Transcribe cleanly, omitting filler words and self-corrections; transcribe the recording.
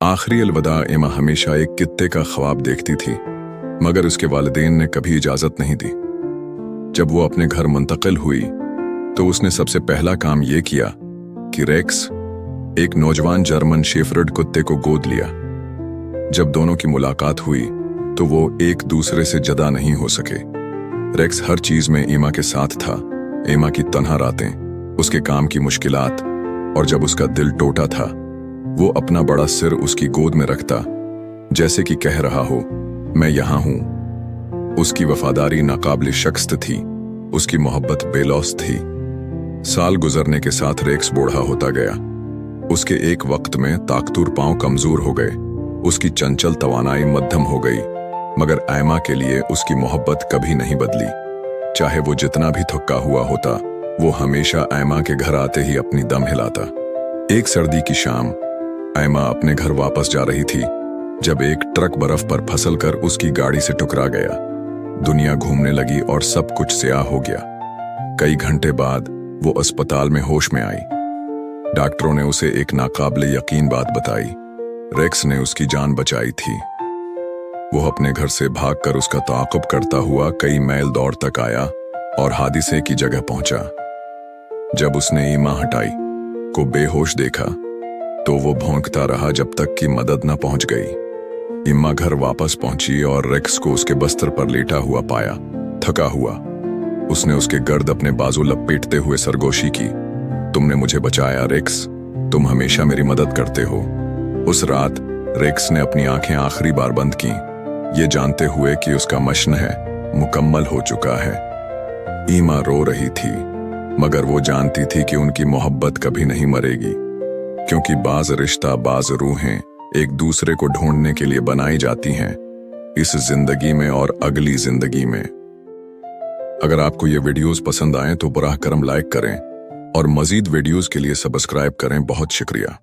आखिरी अलविदा एमा हमेशा एक कुत्ते का ख्वाब देखती थी, मगर उसके वालिदैन ने कभी इजाजत नहीं दी। जब वो अपने घर मुंतकिल हुई तो उसने सबसे पहला काम ये किया कि रेक्स, एक नौजवान जर्मन शेफर्ड कुत्ते को गोद लिया। जब दोनों की मुलाकात हुई तो वो एक दूसरे से जुदा नहीं हो सके। रेक्स हर चीज में एमा के साथ था, एमा की तन्हा रातें, उसके काम की मुश्किलात, और जब उसका दिल टूटा था वो अपना बड़ा सिर उसकी गोद में रखता, जैसे कि कह रहा हो, मैं यहां हूं। उसकी वफादारी नाकाबिल शख्स थी, उसकी मोहब्बत बेलौस थी। साल गुजरने के साथ रेक्स बूढ़ा होता गया। उसके एक वक्त में ताकतूर पांव कमजोर हो गए, उसकी चंचल तवानाई मध्यम हो गई, मगर एमा के लिए उसकी मोहब्बत कभी नहीं बदली। चाहे वो जितना भी थका हुआ होता, वो हमेशा एमा के घर आते ही अपनी दम हिलाता। एक सर्दी की शाम एमा अपने घर वापस जा रही थी जब एक ट्रक बर्फ पर फिसल कर उसकी गाड़ी से टकरा गया। दुनिया घूमने लगी और सब कुछ स्याह हो गया। कई घंटे बाद वो अस्पताल में होश में आई। डॉक्टरों ने उसे एक नाकाबिले यकीन बात बताई, रेक्स ने उसकी जान बचाई थी। वो अपने घर से भागकर उसका ताक़ुब करता हुआ कई मील दौड़ तक आया और हादसे की जगह पहुंचा। जब उसने एमा हटाई को बेहोश देखा तो वो भौंकता रहा जब तक कि मदद न पहुंच गई। एमा घर वापस पहुंची और रेक्स को उसके बस्तर पर लेटा हुआ पाया, थका हुआ। उसने उसके गर्द अपने बाजू लपेटते हुए सरगोशी की, तुमने मुझे बचाया रेक्स, तुम हमेशा मेरी मदद करते हो। उस रात रेक्स ने अपनी आंखें आखिरी बार बंद की, ये जानते हुए कि उसका मशन है मुकम्मल हो चुका है। एमा रो रही थी, मगर वो जानती थी कि उनकी मोहब्बत कभी नहीं मरेगी, क्योंकि बाज रिश्ता, बाज रूहें एक दूसरे को ढूंढने के लिए बनाई जाती हैं, इस जिंदगी में और अगली जिंदगी में। अगर आपको ये वीडियोस पसंद आए तो बराह करम लाइक करें और मजीद वीडियोस के लिए सब्सक्राइब करें। बहुत शुक्रिया।